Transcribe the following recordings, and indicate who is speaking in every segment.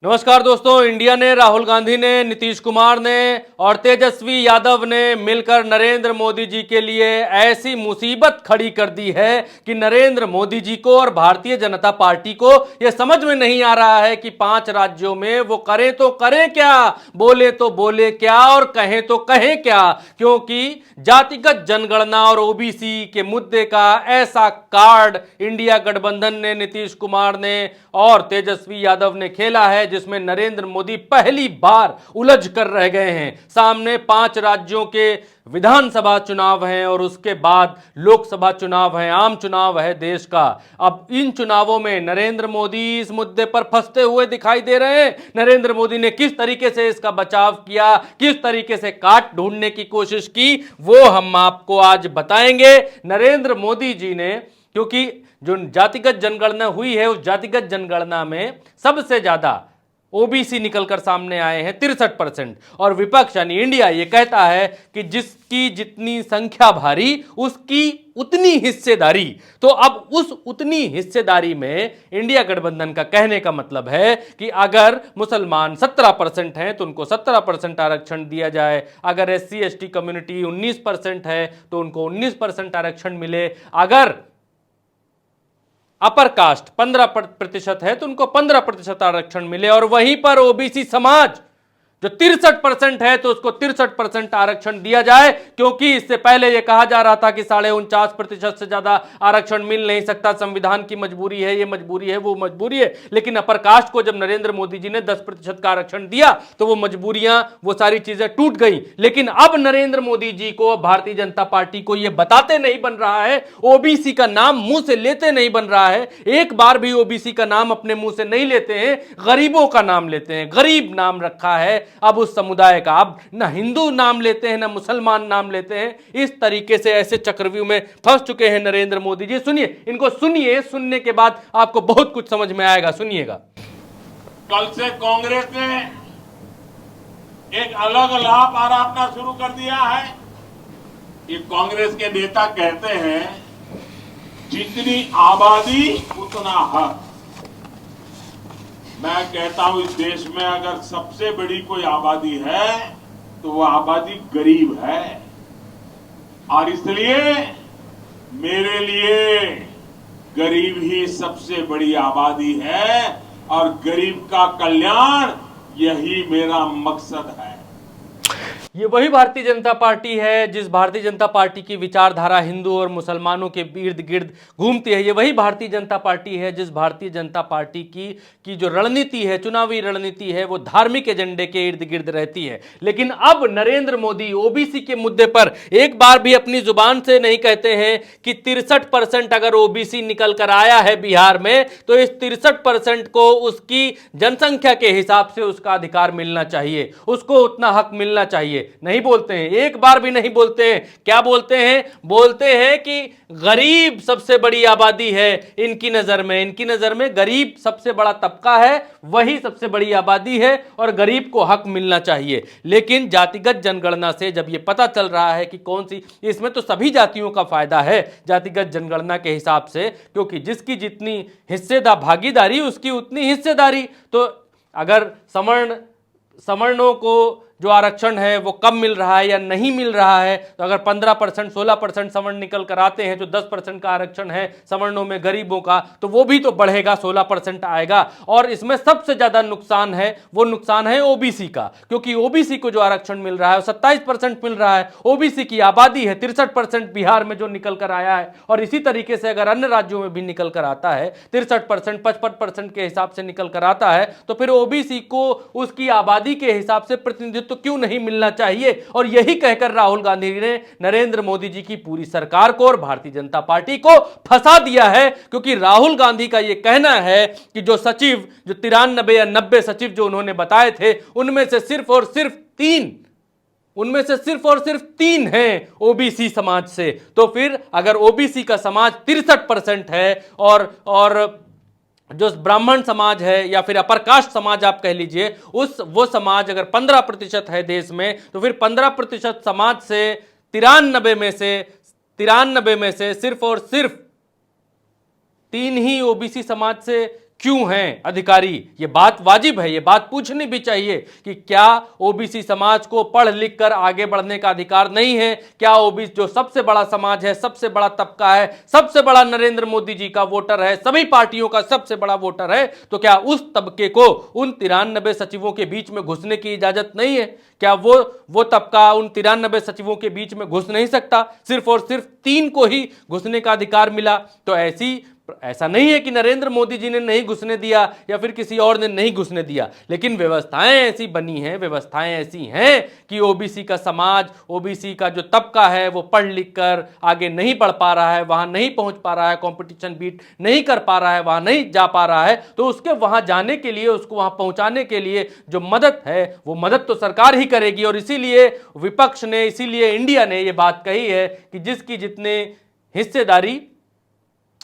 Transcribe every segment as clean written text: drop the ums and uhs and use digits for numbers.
Speaker 1: नमस्कार दोस्तों। इंडिया ने, राहुल गांधी ने, नीतीश कुमार ने और तेजस्वी यादव ने मिलकर नरेंद्र मोदी जी के लिए ऐसी मुसीबत खड़ी कर दी है कि नरेंद्र मोदी जी को और भारतीय जनता पार्टी को यह समझ में नहीं आ रहा है कि 5 राज्यों में वो करें तो करें क्या, बोले तो बोले क्या और कहें तो कहें क्या। क्योंकि जातिगत जनगणना और ओबीसी के मुद्दे का ऐसा कार्ड इंडिया गठबंधन ने, नीतीश कुमार ने और तेजस्वी यादव ने खेला है जिसमें नरेंद्र मोदी पहली बार उलझ कर रह गए हैं। सामने 5 राज्यों के विधानसभा चुनाव हैं और उसके बाद लोकसभा चुनाव है, आम चुनाव है देश का। अब इन चुनावों में नरेंद्र मोदी इस मुद्दे पर फंसते हुए दिखाई दे रहे हैं। नरेंद्र मोदी ने किस तरीके से इसका बचाव किया, किस तरीके से काट ढूंढने की कोशिश की, वो हम आपको आज बताएंगे। नरेंद्र मोदी जी ने, क्योंकि जो जातिगत जनगणना हुई है उस जातिगत जनगणना में सबसे ज्यादा ओबीसी निकलकर सामने आए हैं 63%, और विपक्ष यानी इंडिया ये कहता है कि जिसकी जितनी संख्या भारी उसकी उतनी हिस्सेदारी। तो अब उस उतनी हिस्सेदारी में इंडिया गठबंधन का कहने का मतलब है कि अगर मुसलमान 17% हैं तो उनको 17% आरक्षण दिया जाए, अगर SC ST कम्युनिटी 19% है तो उनको 19% आरक्षण मिले, अगर अपर कास्ट 15% है तो उनको 15% आरक्षण मिले, और वहीं पर ओबीसी समाज जो 63% है तो उसको 63% आरक्षण दिया जाए। क्योंकि इससे पहले यह कहा जा रहा था कि 49.5% से ज्यादा आरक्षण मिल नहीं सकता, संविधान की मजबूरी है, ये मजबूरी है, वो मजबूरी है। लेकिन अपर कास्ट को जब नरेंद्र मोदी जी ने 10% का आरक्षण दिया तो वो मजबूरियां, वो सारी चीजें टूट गई। लेकिन अब नरेंद्र मोदी जी को, भारतीय जनता पार्टी को यह बताते नहीं बन रहा है, ओबीसी का नाम मुंह से लेते नहीं बन रहा है, एक बार भी ओबीसी का नाम अपने मुंह से नहीं लेते हैं, गरीबों का नाम लेते हैं। गरीब नाम रखा है अब उस समुदाय का। अब ना हिंदू नाम लेते हैं ना मुसलमान नाम लेते हैं। इस तरीके से ऐसे चक्रव्यूह में फंस चुके हैं नरेंद्र मोदी जी। सुनिए, इनको सुनिए, सुनने के बाद आपको बहुत कुछ समझ में आएगा। सुनिएगा।
Speaker 2: कल से कांग्रेस ने एक अलग लाभ आरापना शुरू कर दिया है। ये कांग्रेस के नेता कहते हैं जितनी आबादी उतना हक। मैं कहता हूं इस देश में अगर सबसे बड़ी कोई आबादी है तो वो आबादी गरीब है, और इसलिए मेरे लिए गरीब ही सबसे बड़ी आबादी है और गरीब का कल्याण यही मेरा मकसद है।
Speaker 1: ये वही भारतीय जनता पार्टी है जिस भारतीय जनता पार्टी की विचारधारा हिंदू और मुसलमानों के इर्द गिर्द घूमती है। ये वही भारतीय जनता पार्टी है जिस भारतीय जनता पार्टी की जो रणनीति है, चुनावी रणनीति है, वो धार्मिक एजेंडे के इर्द गिर्द रहती है। लेकिन अब नरेंद्र मोदी ओबीसी के मुद्दे पर एक बार भी अपनी जुबान से नहीं कहते हैं कि 63% अगर ओबीसी निकल कर आया है बिहार में तो इस 63% को उसकी जनसंख्या के हिसाब से उसका अधिकार मिलना चाहिए, उसको उतना हक मिलना चाहिए। नहीं बोलते हैं, एक बार भी नहीं बोलते हैं। क्या बोलते हैं? बोलते हैं कि गरीब सबसे बड़ी आबादी है इनकी नजर में। इनकी नजर में गरीब सबसे बड़ा तबका है, वही सबसे बड़ी आबादी है और गरीब को हक मिलना चाहिए। लेकिन जातिगत जनगणना से जब यह पता चल रहा है कि कौन सी, इसमें तो सभी जातियों का फायदा है जातिगत जनगणना के हिसाब से, क्योंकि जिसकी जितनी हिस्सेदार भागीदारी उसकी उतनी हिस्सेदारी। तो अगर सवर्णों को जो आरक्षण है वो कम मिल रहा है या नहीं मिल रहा है, तो अगर 15% 16% सवर्ण निकल कर आते हैं, जो 10% का आरक्षण है सवर्णों में गरीबों का, तो वो भी तो बढ़ेगा, 16% आएगा। और इसमें सबसे ज्यादा नुकसान है, वो नुकसान है ओबीसी का, क्योंकि ओबीसी को जो आरक्षण मिल रहा है 27% मिल रहा है। ओबीसी की आबादी है 63% बिहार में जो निकल कर आया है, और इसी तरीके से अगर अन्य राज्यों में भी निकल कर आता है 63% 55% के हिसाब से निकल कर आता है, तो फिर ओबीसी को उसकी आबादी के हिसाब से प्रतिनिधित्व तो क्यों नहीं मिलना चाहिए। और यही कहकर राहुल गांधी ने नरेंद्र मोदी जी की पूरी सरकार को और भारतीय जनता पार्टी को फंसा दिया है। क्योंकि राहुल गांधी का यह कहना है कि जो 93 या 90 सचिव जो उन्होंने बताए थे, उनमें से सिर्फ और सिर्फ 3 हैं ओबीसी समाज से। तो फिर अगर ओबीसी का समाज 63% है और जो ब्राह्मण समाज है या फिर अपर कास्ट समाज आप कह लीजिए, वो समाज अगर 15% है देश में, तो फिर 15% समाज से 93 में से सिर्फ और सिर्फ 3 ही ओबीसी समाज से क्यों हैं अधिकारी? ये बात वाजिब है, ये बात पूछनी भी चाहिए कि क्या ओबीसी समाज को पढ़ लिख कर आगे बढ़ने का अधिकार नहीं है? क्या ओबीसी जो सबसे बड़ा समाज है, सबसे बड़ा तबका है, सबसे बड़ा नरेंद्र मोदी जी का वोटर है, सभी पार्टियों का सबसे बड़ा वोटर है, तो क्या उस तबके को उन 93 सचिवों के बीच में घुसने की इजाजत नहीं है? क्या वो तबका उन 93 सचिवों के बीच में घुस नहीं सकता? सिर्फ और सिर्फ 3 को ही घुसने का अधिकार मिला। तो ऐसा नहीं है कि नरेंद्र मोदी जी ने नहीं घुसने दिया या फिर किसी और ने नहीं घुसने दिया, लेकिन व्यवस्थाएं ऐसी बनी हैं, व्यवस्थाएं ऐसी हैं कि ओबीसी का समाज, ओबीसी का जो तबका है वो पढ़ लिख कर आगे नहीं बढ़ पा रहा है, वहां नहीं पहुंच पा रहा है, कंपटीशन बीट नहीं कर पा रहा है, वहां नहीं जा पा रहा है। तो उसके वहां जाने के लिए, उसको वहां पहुंचाने के लिए जो मदद है वो मदद तो सरकार ही करेगी। और इसीलिए विपक्ष ने, इसीलिए इंडिया ने यह बात कही है कि जिसकी जितने हिस्सेदारी,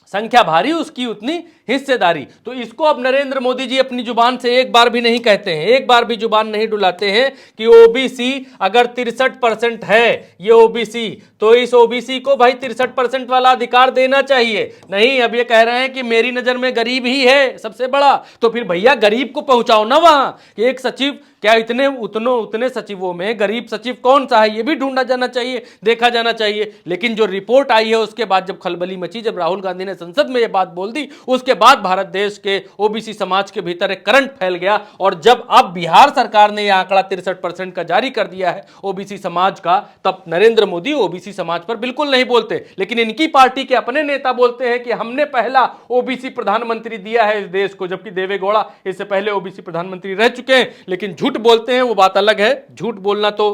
Speaker 1: संख्या भारी उसकी उतनी हिस्सेदारी। तो इसको अब नरेंद्र मोदी जी अपनी जुबान से एक बार भी नहीं कहते हैं, एक बार भी जुबान नहीं डुलाते हैं कि ओबीसी अगर 63% है ये ओबीसी, तो इस ओबीसी को भाई 63% वाला अधिकार देना चाहिए। नहीं, अब ये कह रहे हैं कि मेरी नजर में गरीब ही है सबसे बड़ा। तो फिर भैया गरीब को पहुंचाओ ना वहां। एक सचिव, क्या उतने सचिवों में गरीब सचिव कौन सा है, ये भी ढूंढा जाना चाहिए, देखा जाना चाहिए। लेकिन जो रिपोर्ट आई है उसके बाद जब खलबली मची, जब राहुल गांधी ने संसद में यह बात बोल दी, उसके बाद भारत देश के ओबीसी समाज के भीतर एक करंट फैल गया। और जब अब बिहार सरकार ने यह आंकड़ा 63% का जारी कर दिया है ओबीसी समाज का, तब नरेंद्र मोदी ओबीसी समाज पर बिल्कुल नहीं बोलते। लेकिन इनकी पार्टी के अपने नेता बोलते हैं कि हमने पहला ओबीसी प्रधानमंत्री दिया है इस देश को, जबकि देवेगौड़ा इससे पहले ओबीसी प्रधानमंत्री रह चुके हैं। लेकिन झूठ बोलते हैं, वो बात अलग है। झूठ बोलना तो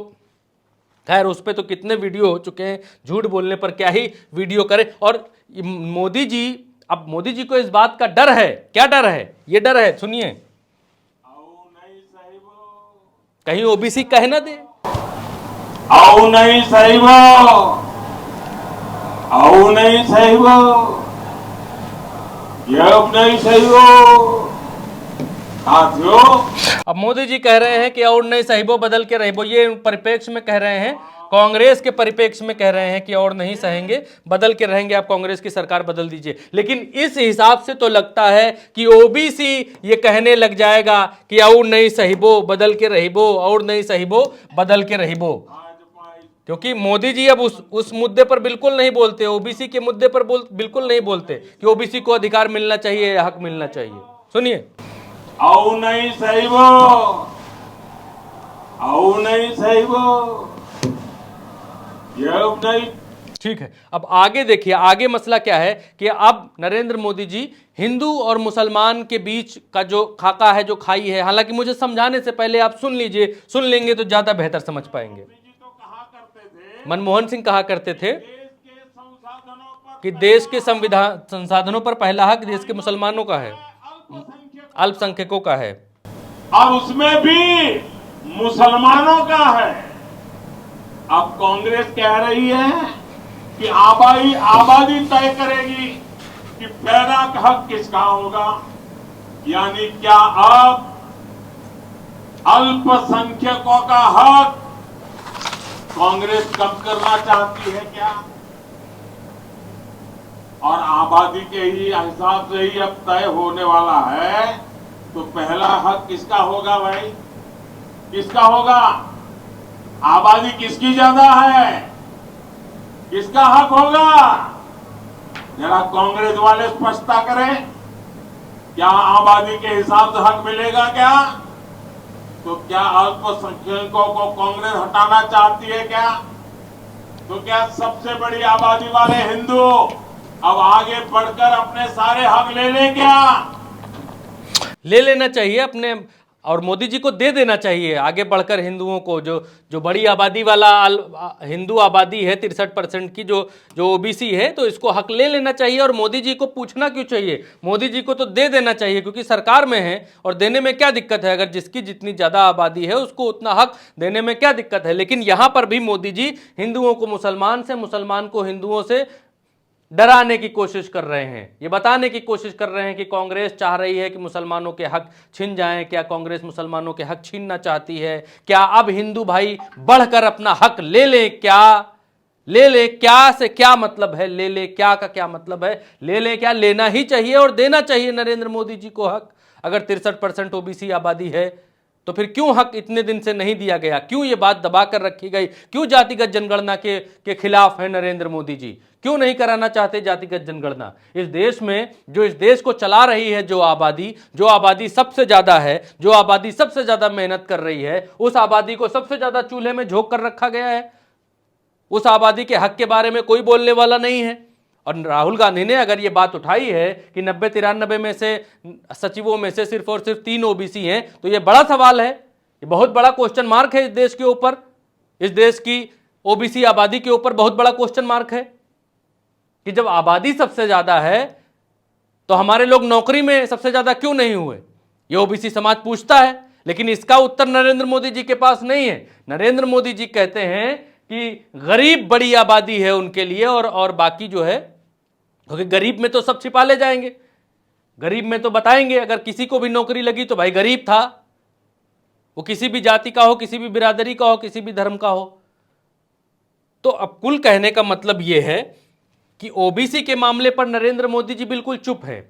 Speaker 1: खैर उस पे तो कितने वीडियो हो चुके हैं, झूठ बोलने पर क्या ही वीडियो करें। और मोदी जी, अब मोदी जी को इस बात का डर है। क्या डर है? ये डर है, सुनिए, कहीं ओबीसी कह ना दे
Speaker 2: आओ नहीं साहिबो, आओ नहीं साहिबो, ये नहीं साहिबो।
Speaker 1: अब मोदी जी कह रहे हैं कि और नहीं साहिबो बदल के रहिबो, ये परिप्रेक्ष्य में कह रहे हैं, कांग्रेस के परिप्रेक्ष्य में कह रहे हैं कि और नहीं सहेंगे, बदल के रहेंगे, आप कांग्रेस की सरकार बदल दीजिए। लेकिन इस हिसाब से तो लगता है कि ओबीसी ये कहने लग जाएगा कि और नहीं सहिबो बदल के रहिबो, और नहीं सहिबो बदल के रहिबो। क्योंकि मोदी जी अब उस मुद्दे पर बिल्कुल नहीं बोलते, ओबीसी के मुद्दे पर बिल्कुल नहीं बोलते कि ओबीसी को अधिकार मिलना चाहिए, हक मिलना चाहिए। सुनिए,
Speaker 2: आओ नहीं साहिबो, आओ नहीं साहिबो, ये नहीं।
Speaker 1: ठीक है, अब आगे देखिए, आगे मसला क्या है कि अब नरेंद्र मोदी जी हिंदू और मुसलमान के बीच का जो खाका है, जो खाई है, हालांकि मुझे समझाने से पहले आप सुन लीजिए, सुन लेंगे तो ज्यादा बेहतर समझ पाएंगे। मनमोहन सिंह कहा करते थे कि देश के संसाधनों पर पहला हक देश के मुसलमानों का है, अल्पसंख्यकों का है,
Speaker 2: और उसमें भी मुसलमानों का है। अब कांग्रेस कह रही है कि आबादी तय करेगी कि पैदा का हक किसका होगा। यानी क्या अब अल्पसंख्यकों का हक कांग्रेस कम करना चाहती है क्या? और आबादी के ही हिसाब से ही अब तय होने वाला है, तो पहला हक किसका होगा भाई? किसका होगा? आबादी किसकी ज्यादा है, किसका हक होगा? जरा कांग्रेस वाले स्पष्टता करें, क्या आबादी के हिसाब से हक मिलेगा क्या? तो क्या अल्पसंख्यकों को कांग्रेस हटाना चाहती है क्या? तो क्या सबसे बड़ी आबादी वाले हिंदू अब आगे बढ़कर अपने सारे हक ले लें क्या?
Speaker 1: ले लेना चाहिए अपने, और मोदी जी को दे देना चाहिए आगे बढ़कर हिंदुओं को, जो बड़ी आबादी वाला हिंदू आबादी है 63% की, जो ओबीसी है, तो इसको हक ले लेना चाहिए। और मोदी जी को पूछना क्यों चाहिए? मोदी जी को तो दे देना चाहिए, क्योंकि सरकार में है और देने में क्या दिक्कत है? अगर जिसकी जितनी ज्यादा आबादी है उसको उतना हक देने में क्या दिक्कत है? लेकिन यहां पर भी मोदी जी हिंदुओं को मुसलमान से, मुसलमान को हिंदुओं से डराने की कोशिश कर रहे हैं। ये बताने की कोशिश कर रहे हैं कि कांग्रेस चाह रही है कि मुसलमानों के हक छिन जाएं। क्या कांग्रेस मुसलमानों के हक छीनना चाहती है? क्या अब हिंदू भाई बढ़कर अपना हक ले लें क्या? ले ले क्या से क्या मतलब है, ले ले क्या का क्या मतलब है? ले ले क्या, लेना ही चाहिए और देना चाहिए नरेंद्र मोदी जी को हक। अगर 63% ओबीसी आबादी है तो फिर क्यों हक इतने दिन से नहीं दिया गया? क्यों ये बात दबा कर रखी गई? क्यों जातिगत जनगणना के खिलाफ है नरेंद्र मोदी जी? क्यों नहीं कराना चाहते जातिगत जनगणना? इस देश में जो इस देश को चला रही है, जो आबादी सबसे ज्यादा है, जो आबादी सबसे ज्यादा मेहनत कर रही है, उस आबादी को सबसे ज्यादा चूल्हे में झोंक कर रखा गया है। उस आबादी के हक के बारे में कोई बोलने वाला नहीं है। और राहुल गांधी ने अगर ये बात उठाई है कि 90-93 में से सचिवों में से सिर्फ और सिर्फ 3 ओबीसी हैं, तो ये बड़ा सवाल है, ये बहुत बड़ा क्वेश्चन मार्क है इस देश के ऊपर, इस देश की ओबीसी आबादी के ऊपर बहुत बड़ा क्वेश्चन मार्क है कि जब आबादी सबसे ज्यादा है तो हमारे लोग नौकरी में सबसे ज्यादा क्यों नहीं हुए? ये ओबीसी समाज पूछता है, लेकिन इसका उत्तर नरेंद्र मोदी जी के पास नहीं है। नरेंद्र मोदी जी कहते हैं कि गरीब बड़ी आबादी है उनके लिए, और बाकी जो है, क्योंकि गरीब में तो सब छिपा ले जाएंगे, गरीब में तो बताएंगे अगर किसी को भी नौकरी लगी तो भाई गरीब था, वो किसी भी जाति का हो, किसी भी बिरादरी का हो, किसी भी धर्म का हो। तो अब कुल कहने का मतलब यह है कि ओबीसी के मामले पर नरेंद्र मोदी जी बिल्कुल चुप है,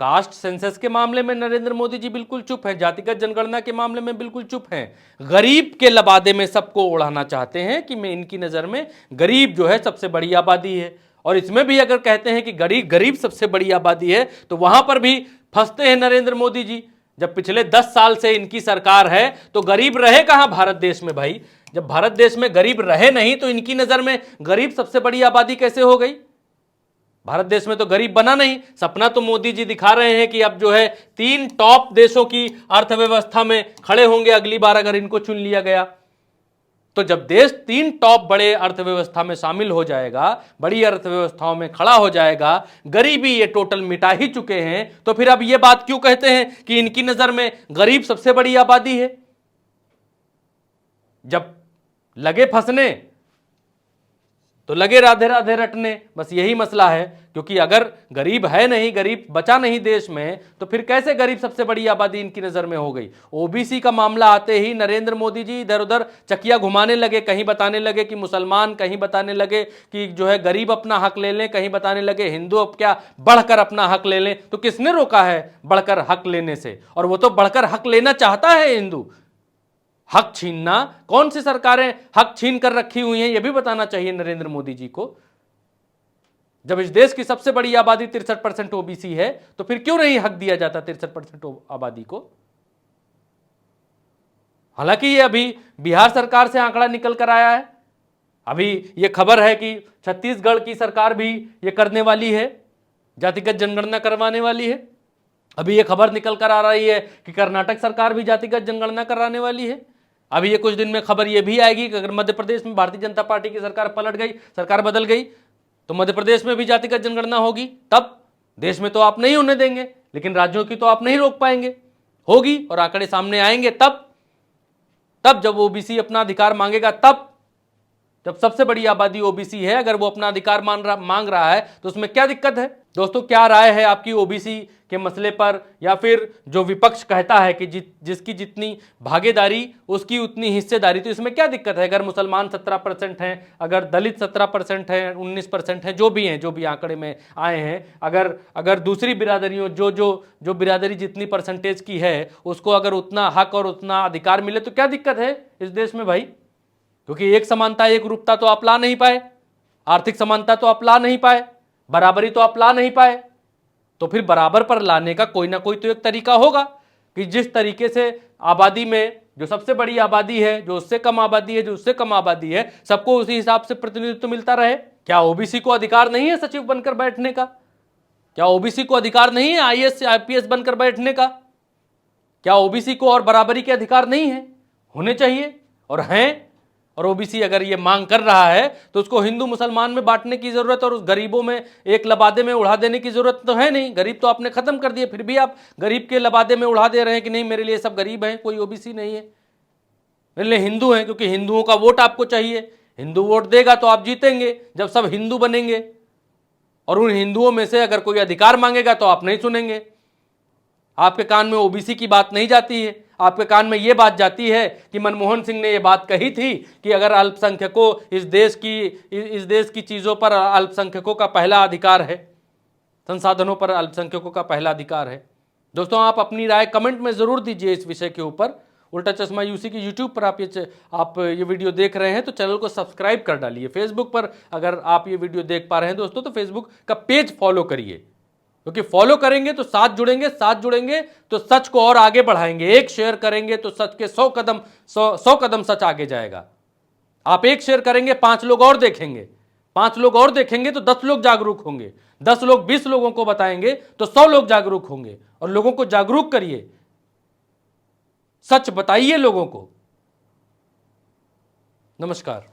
Speaker 1: कास्ट सेंसस के मामले में नरेंद्र मोदी जी बिल्कुल चुप है, जातिगत जनगणना के मामले में बिल्कुल चुप हैं। गरीब के लबादे में सबको उड़ाना चाहते हैं कि मैं इनकी नजर में गरीब जो है सबसे बड़ी आबादी है। और इसमें भी अगर कहते हैं कि गरीब सबसे बड़ी आबादी है तो वहां पर भी फंसते हैं नरेंद्र मोदी जी। जब पिछले 10 साल से इनकी सरकार है तो गरीब रहे कहां भारत देश में भाई? जब भारत देश में गरीब रहे नहीं तो इनकी नजर में गरीब सबसे बड़ी आबादी कैसे हो गई? भारत देश में तो गरीब बना नहीं। सपना तो मोदी जी दिखा रहे हैं कि अब जो है 3 टॉप देशों की अर्थव्यवस्था में खड़े होंगे अगली बार अगर इनको चुन लिया गया। तो जब देश 3 टॉप बड़े अर्थव्यवस्था में शामिल हो जाएगा, बड़ी अर्थव्यवस्थाओं में खड़ा हो जाएगा, गरीबी ये टोटल मिटा ही चुके हैं, तो फिर अब ये बात क्यों कहते हैं कि इनकी नजर में गरीब सबसे बड़ी आबादी है? जब लगे फंसने तो लगे राधे राधे रटने, बस यही मसला है। क्योंकि अगर गरीब है नहीं, गरीब बचा नहीं देश में, तो फिर कैसे गरीब सबसे बड़ी आबादी इनकी नजर में हो गई? ओबीसी का मामला आते ही नरेंद्र मोदी जी इधर उधर चकिया घुमाने लगे, कहीं बताने लगे कि मुसलमान, कहीं बताने लगे कि जो है गरीब अपना हक ले लें, कहीं बताने लगे हिंदू अब क्या बढ़कर अपना हक ले लें। तो किसने रोका है बढ़कर हक लेने से? और वो तो बढ़कर हक लेना चाहता है हिंदू। हक छीनना, कौन सी सरकारें हक छीन कर रखी हुई हैं, यह भी बताना चाहिए नरेंद्र मोदी जी को। जब इस देश की सबसे बड़ी आबादी 63% ओबीसी है तो फिर क्यों नहीं हक दिया जाता 63% आबादी को? हालांकि ये अभी बिहार सरकार से आंकड़ा निकल कर आया है। अभी ये खबर है कि छत्तीसगढ़ की सरकार भी ये करने वाली है, जातिगत जनगणना करवाने वाली है। अभी ये खबर निकल कर आ रही है कि कर्नाटक सरकार भी जातिगत जनगणना कराने वाली है। अभी ये कुछ दिन में खबर ये भी आएगी कि अगर मध्य प्रदेश में भारतीय जनता पार्टी की सरकार पलट गई, सरकार बदल गई, तो मध्य प्रदेश में भी जातिगत जनगणना होगी। तब देश में तो आप नहीं होने देंगे, लेकिन राज्यों की तो आप नहीं रोक पाएंगे। होगी और आंकड़े सामने आएंगे तब जब ओबीसी अपना अधिकार मांगेगा, तब जब सबसे बड़ी आबादी ओबीसी है, अगर वो अपना अधिकार मांग रहा है तो उसमें क्या दिक्कत है? दोस्तों, क्या राय है आपकी ओबीसी के मसले पर? या फिर जो विपक्ष कहता है कि जिसकी जितनी भागीदारी उसकी उतनी हिस्सेदारी, तो इसमें क्या दिक्कत है? अगर मुसलमान 17% हैं, अगर दलित 17% हैं, 19% हैं, जो भी आंकड़े में आए हैं, अगर दूसरी बिरादरियों जो बिरादरी जितनी परसेंटेज की है उसको अगर उतना हक और उतना अधिकार मिले तो क्या दिक्कत है इस देश में भाई? क्योंकि एक समानता, एक रूपता तो आप ला नहीं पाए, आर्थिक समानता तो आप ला नहीं पाए, बराबरी तो आप ला नहीं पाए। तो फिर बराबर पर लाने का कोई ना कोई तो एक तरीका होगा कि जिस तरीके से आबादी में जो सबसे बड़ी आबादी है, जो उससे कम आबादी है, जो उससे कम आबादी है, सबको उसी हिसाब से प्रतिनिधित्व मिलता रहे। क्या ओबीसी को अधिकार नहीं है सचिव बनकर बैठने का? क्या ओबीसी को अधिकार नहीं है आईएएस से आईपीएस बनकर बैठने का? क्या ओबीसी को और बराबरी के अधिकार नहीं है? होने चाहिए और हैं। और ओबीसी अगर ये मांग कर रहा है तो उसको हिंदू मुसलमान में बांटने की जरूरत और उस गरीबों में एक लबादे में उड़ा देने की जरूरत तो है नहीं। गरीब तो आपने खत्म कर दिए, फिर भी आप गरीब के लबादे में उड़ा दे रहे हैं कि नहीं मेरे लिए सब गरीब हैं, कोई ओबीसी नहीं है, मेरे लिए हिंदू हैं, क्योंकि हिंदुओं का वोट आपको चाहिए। हिंदू वोट देगा तो आप जीतेंगे जब सब हिंदू बनेंगे, और उन हिंदुओं में से अगर कोई अधिकार मांगेगा तो आप नहीं सुनेंगे, आपके कान में ओबीसी की बात नहीं जाती है। आपके कान में ये बात जाती है कि मनमोहन सिंह ने ये बात कही थी कि अगर अल्पसंख्यकों इस देश की चीज़ों पर अल्पसंख्यकों का पहला अधिकार है, संसाधनों पर अल्पसंख्यकों का पहला अधिकार है। दोस्तों, आप अपनी राय कमेंट में ज़रूर दीजिए इस विषय के ऊपर। उल्टा चश्मा यूसी की यूट्यूब पर आप ये वीडियो देख रहे हैं तो चैनल को सब्सक्राइब कर डालिए। फेसबुक पर अगर आप ये वीडियो देख पा रहे हैं दोस्तों तो फेसबुक का पेज फॉलो करिए, क्योंकि फॉलो करेंगे तो साथ जुड़ेंगे तो सच को और आगे बढ़ाएंगे। एक शेयर करेंगे तो सच के 100 कदम सच आगे जाएगा। आप एक शेयर करेंगे, 5 लोग और देखेंगे, 5 लोग और देखेंगे तो 10 लोग जागरूक होंगे, 10 लोग 20 लोगों को बताएंगे तो 100 लोग जागरूक होंगे। और लोगों को जागरूक करिए, सच बताइए लोगों को। नमस्कार।